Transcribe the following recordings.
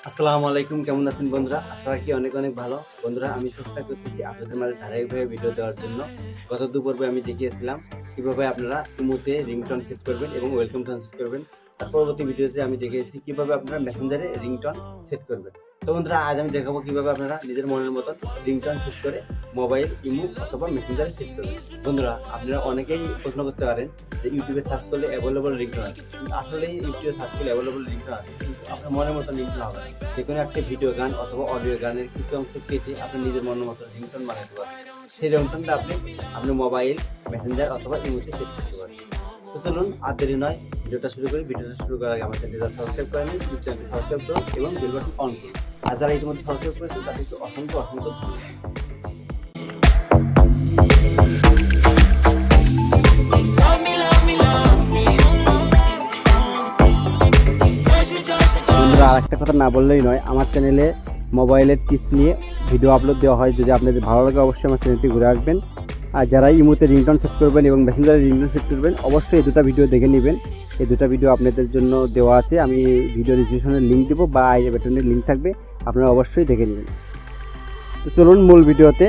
আসসালামু আলাইকুম, কেমন আছেন বন্ধুরা? আপনারা কি অনেক অনেক ভালো? বন্ধুরা, আমি চেষ্টা করতেছি আপনাদের মাঝে ধারাবাহিকভাবে ভিডিও দেওয়ার জন্য। গত ২ পর্বে আমি দেখিয়েছিলাম কিভাবে আপনারা ইমোতে রিংটোন সেট করবেন এবং ওয়েলকাম টোন সেট করবেন। তার পরবর্তী ভিডিওতে আমি দেখিয়েছি কিভাবে আপনারা মেসেঞ্জারে রিংটোন সেট করবেন। তো বন্ধুরা, আজ আমি দেখাবো কিভাবে আপনারা নিজের মনের মতন রিংটোন সেট করে মোবাইল, ইমো অথবা মেসেঞ্জারে সেট করবেন। বন্ধুরা, আপনারা অনেকেই প্রশ্ন করতে পারেন যে ইউটিউবে সার্চ করলে অ্যাভেলেবল রিংটোন আছে। কিন্তু আসলে ইউটিউবে সার্চ করলে অ্যাভেলেবল রিংটোন আছে, কিন্তু আপনার মনের মতন রিংটোন হবে না। যেকোনো একটা ভিডিও গান অথবা অডিও গানের কিছু অংশ কেটে আপনি নিজের মনের মতো রিংটোন বানাতে পারেন। সেই রিংটোনটা আপনি আপনার মোবাইল, মেসেঞ্জার অথবা ইমোতে সেট করতে পারেন। তো চলুন, আর দেরি নয়, ভিডিওটা শুরু করি। ভিডিওটা শুরু করার আগে আমার চ্যানেলটা সাবস্ক্রাইব করে নিন, ইউটিউব চ্যানেলটি সাবস্ক্রাইব করুন এবং বেল বাটন অন করুন। আর যারা ইতিমধ্যে সাবস্ক্রাইব করেছেন তাদেরকে অসংখ্য অসংখ্য ধন্যবাদ। বন্ধুরা, আরেকটা কথা না বললেই নয়, আমার চ্যানেলে মোবাইলের টিপস নিয়ে ভিডিও আপলোড দেওয়া হয়। যদি আপনাদের ভালো লাগে অবশ্যই আমার চ্যানেলটি ঘুরে আসবেন। আর যারা ইমোতে রিংটোন সেট করবেন এবং মেসেঞ্জারে রিংটোন সেট করবেন, অবশ্যই এই দুটো ভিডিও দেখে নেবেন। এই দুটো ভিডিও আপনাদের জন্য দেওয়া আছে, আমি ভিডিও ডিসক্রিপশনের লিঙ্ক দেবো বা আই বাটনের লিঙ্ক থাকবে, আপনারা অবশ্যই দেখে নেবেন। তো চলুন মূল ভিডিওতে।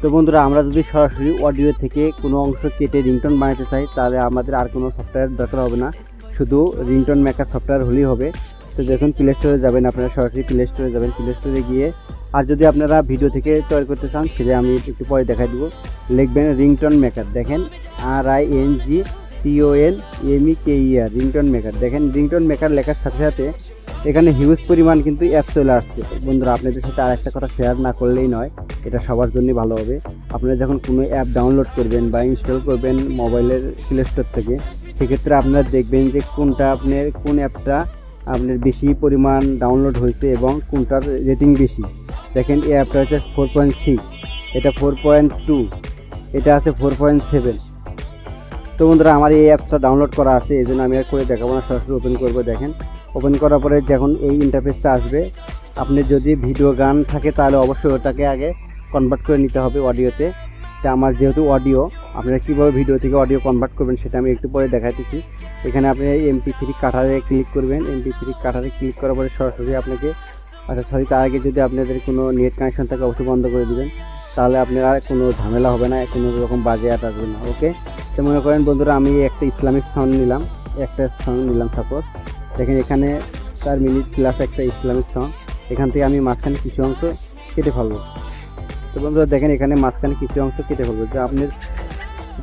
তো বন্ধুরা, আমরা যদি সরাসরি অডিও থেকে কোনো অংশ কেটে রিংটোন বানাতে চাই, তাহলে আমাদের আর কোনো সফটওয়্যার দরকার হবে না, শুধু রিংটোন মেকার সফটওয়্যার হলেই হবে। তো যখন প্লে স্টোরে যাবেন, আপনারা সরাসরি প্লে স্টোরে যাবেন। প্লে স্টোরে গিয়ে আর যদি আপনারা ভিডিও থেকে তৈরি করতে চান, সেটা আমি একটু পরে দেখাই দেবো। লিখবেন রিংটোন মেকার, দেখেন RINGTONMEKER রিংটোন মেকার। দেখেন রিংটোন মেকার লেখার সাথে সাথে এখানে হিউজ পরিমাণ কিন্তু অ্যাপ চলে আসছে। বন্ধুরা, আপনাদের সাথে আরেকটা কথা শেয়ার না করলেই নয়, এটা সবার জন্যই ভালো হবে। আপনারা যখন কোনো অ্যাপ ডাউনলোড করবেন বা ইনস্টল করবেন মোবাইলের প্লে স্টোর থেকে, সেক্ষেত্রে আপনারা দেখবেন যে কোনটা আপনার কোন অ্যাপটা আপনার বেশি পরিমাণ ডাউনলোড হয়েছে এবং কোনটার রেটিং বেশি। দেখেন এই অ্যাপটা হচ্ছে 4.6, এটা 4.2, এটা আছে 4.7। তো বন্ধুরা, আমার এই অ্যাপটা ডাউনলোড করা আছে, এই জন্য আমি আর করে দেখাবো না, সরাসরি ওপেন করবো। দেখেন ওপেন করার পরে যখন এই ইন্টারফেসটা আসবে, আপনি যদি ভিডিও গান থাকে তাহলে অবশ্যই ওটাকে আগে কনভার্ট করে নিতে হবে অডিওতে। তা আমার যেহেতু অডিও, আপনারা কীভাবে ভিডিও থেকে অডিও কনভার্ট করবেন সেটা আমি একটু পরে দেখাইতেছি। এখানে আপনি MP3 কাটারে ক্লিক করবেন। MP3 কাটারে ক্লিক করার পরে সরাসরি আপনাকে, তার আগে যদি আপনাদের কোনো নেট কানেকশন থাকে অবশ্যই বন্ধ করে দেবেন, তাহলে আপনারা কোনো ঝামেলা হবে না, কোনো রকম বাজে অ্যাড আসবে না। ওকে, তো মনে করেন বন্ধুরা, আমি একটা ইসলামিক সং নিলাম, সাপোজ। দেখেন এখানে 4 মিনিট প্লাস একটা ইসলামিক সং। এখান থেকে আমি মাঝখানে কিছু অংশ কেটে ফেলবো। তো বন্ধুরা দেখেন, এখানে মাঝখানে কিছু অংশ কেটে ফেলবো। যে আপনার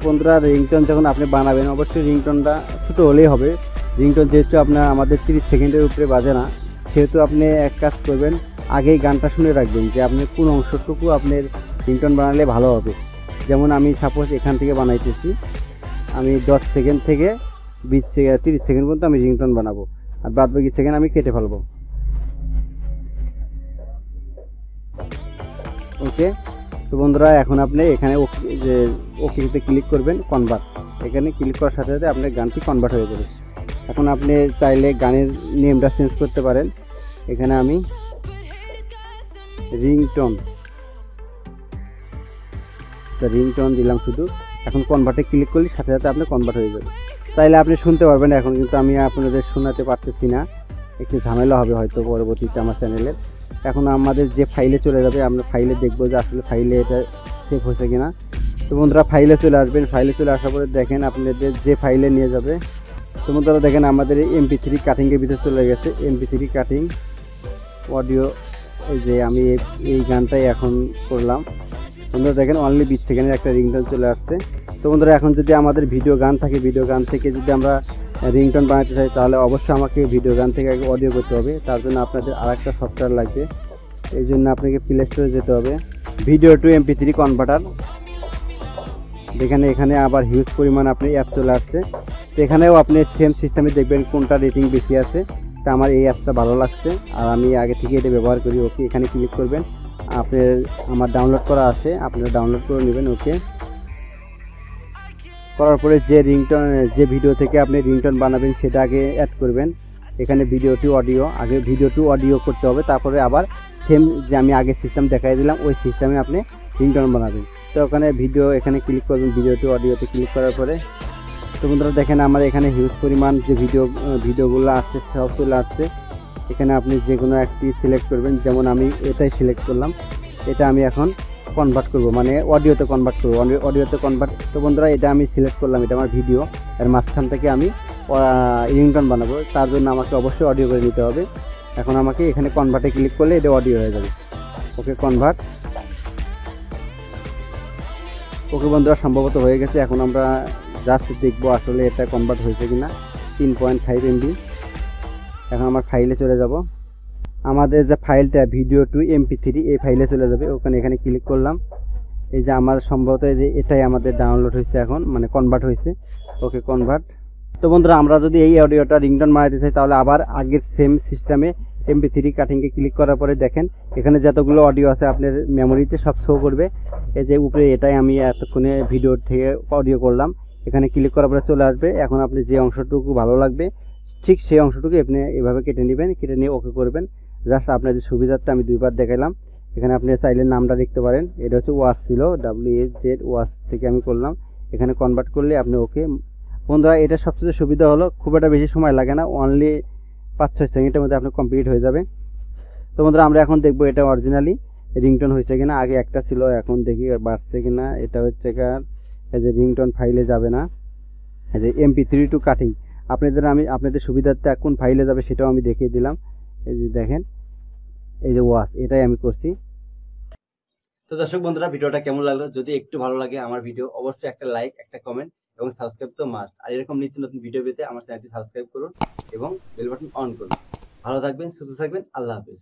বন্ধুরা রিংটোন যখন আপনি বানাবেন, অবশ্যই রিংটোনটা ছোটো হলেই হবে। রিংটোন যেহেতু আপনার আমাদের 30 সেকেন্ডের উপরে বাজে না, সেহেতু আপনি এক কাজ করবেন, আগেই গানটা শুনে রাখবেন যে আপনি কোন অংশটুকু আপনার রিংটোন বানালে ভালো হবে। যেমন আমি সাপোজ এখান থেকে বানাইতেছি, আমি 10 সেকেন্ড থেকে 30 সেকেন্ড পর্যন্ত আমি রিংটোন বানাবো, আর বাদ বাকি সেকেন্ড আমি কেটে ফেলবো। ওকে, তো বন্ধুরা এখন আপনি এখানে ওকেতে ক্লিক করবেন, কনভার্ট। এখানে ক্লিক করার সাথে সাথে আপনার গানটি কনভার্ট হয়ে যাবে। এখন আপনি চাইলে গানের নেমটা চেঞ্জ করতে পারেন। এখানে আমি রিংটোন দিলাম শুধু। এখন কনভার্টে ক্লিক করলে সাথে সাথে আপনি কনভার্ট হয়ে যাবে। চাইলে আপনি শুনতে পারবেন, এখন কিন্তু আমি আপনাদের শোনাতে পারতেছি না, একটু ঝামেলা হবে হয়তো পরবর্তীতে আমার চ্যানেলের। এখন আমাদের যে ফাইলে চলে যাবে, আমরা ফাইলে দেখবো যে আসলে ফাইলে এটা সেভ হয়েছে কিনা। তো বন্ধুরা, ফাইলে চলে আসবেন। ফাইলে চলে আসার পরে দেখেন আপনাদের যে ফাইলে নিয়ে যাবে। তো বন্ধুরা দেখেন আমাদের MP3 কাটিংয়ের ভিতরে চলে গেছে, MP3 কাটিং অডিও। এই যে আমি এই গানটাই এখন করলাম। বন্ধুরা দেখেন অনলি 20 সেকেন্ডের একটা রিংটোন চলে আসছে। তো বন্ধুরা, এখন যদি আমাদের ভিডিও গান থাকে, ভিডিও গান থেকে যদি আমরা রিংটোন বানাতে চাই, তাহলে অবশ্যই আমাকে ভিডিও গান থেকে আগে অডিও করতে হবে। তার জন্য আপনাদের আরেকটা সফটওয়্যার লাগবে। এই জন্য আপনাকে প্লে স্টোরে যেতে হবে, ভিডিও টু MP3 কনভার্টার। এখানে আবার হিউজ পরিমাণ আপনি অ্যাপ চলে আসছে। তো এখানেও আপনি সেম সিস্টেমে দেখবেন কোনটা রেটিং বেশি আছে। তা আমার এই অ্যাপটা ভালো লাগছে আর আমি আগে থেকে এটা ব্যবহার করি। ওকে, এখানে ক্লিক করবেন। আমার ডাউনলোড করা আছে, আপনারা ডাউনলোড করে নেবেন। ওকে, করার পরে যে ভিডিও থেকে আপনি রিংটোন বানাবেন সেটা আগে অ্যাড করবেন। এখানে ভিডিও টু অডিও করতে হবে, তারপরে আবার সেম যে আমি আগে সিস্টেম দেখাই দিলাম ওই সিস্টেমে আপনি রিংটোন বানাবেন। তো ওখানে এখানে ক্লিক করবেন, ভিডিও টু অডিওতে ক্লিক করার পরে। তো বন্ধুরা দেখেন আমার এখানে হিউজ পরিমাণ যে ভিডিওগুলো আসছে সব চলে আসছে। এখানে আপনি যে কোনো একটি সিলেক্ট করবেন, যেমন আমি এটাই সিলেক্ট করলাম। এটা আমি এখন কনভার্ট করব, মানে অডিওতে কনভার্ট করবো, অডিওতে কনভার্ট। তো বন্ধুরা এটা আমি সিলেক্ট করলাম, এটা আমার ভিডিও, এর মাঝখান থেকে আমি রিংটন বানাবো, তার জন্য আমাকে অবশ্যই অডিও করে নিতে হবে। এখন আমাকে এখানে কনভার্টে ক্লিক করলে এটা অডিও হয়ে যাবে। ওকে কনভার্ট। ওকে বন্ধুরা সম্ভবত হয়ে গেছে। এখন আমরা জাস্ট দেখবো আসলে এটা কনভার্ট হয়েছে কিনা। 3.5 MB। এখন আমার ফাইলে চলে যাব। আমাদের যে ফাইলটা ভিডিও টু MP3 এই ফাইলে চলে যাবে। ওখানে এখানে ক্লিক করলাম। এই যে আমার সম্ভবত এই যে এটাই আমাদের ডাউনলোড হয়েছে এখন, মানে কনভার্ট হয়েছে। ওকে কনভার্ট। তো বন্ধুরা আমরা যদি এই অডিওটা রিংটন বানাইতে চাই তাহলে আবার আগের সেম সিস্টেমে MP3 কাটিংয়ে ক্লিক করার পরে দেখেন এখানে যতগুলো অডিও আছে আপনার মেমোরিতে সব শো করবে। এই যে উপরে এটাই আমি এতক্ষণে ভিডিও থেকে অডিও করলাম, এখানে ক্লিক করার পরে চলে আসবে। এখন আপনি যে অংশটুকু ভালো লাগবে ঠিক সেই অংশটুকু আপনি এভাবে কেটে নেবেন, কেটে নিয়ে ওকে করবেন। জাস্ট আপনাদের সুবিধার্থে আমি দুইবার দেখাইলাম। এখানে আপনি চাইলে নামটা দেখতে পারেন, এটা হচ্ছে ওয়াচ ছিল, WAZ ওয়াচ থেকে আমি করলাম। এখানে কনভার্ট করলে আপনি ওকে। বন্ধুরা এটা সবচেয়ে সুবিধা হলো খুব একটা বেশি সময় লাগে না, অনলি 5-6 সেকেন্ডের মধ্যে আপনার কমপ্লিট হয়ে যাবে। তো বন্ধুরা আমরা এখন দেখবো এটা অরিজিনালি রিংটোন হয়েছে কিনা। আগে একটা ছিল, এখন দেখি বাড়ছে কিনা। এটা হচ্ছে কার এই যে রিংটোন ফাইলে যাবে না, এই যে MP3 টু কাটিং। আপনাদের সুবিধার্থে কোন ফাইলে যাবে সেটাও আমি দেখিয়ে দিলাম। এই যে দেখেন এই যে ওয়াচ, এটাই আমি করছি। তো দর্শক বন্ধুরা ভিডিওটা কেমন লাগলো? যদি একটু ভালো লাগে আমার ভিডিও অবশ্যই একটা লাইক, একটা কমেন্ট এবং সাবস্ক্রাইব তো মাস্ট। আর এরকম নিত্য নতুন ভিডিও পেতে আমার চ্যানেলটি সাবস্ক্রাইব করুন এবং বেল বাটন অন করুন। ভালো থাকবেন, সুস্থ থাকবেন। আল্লাহ হাফেজ।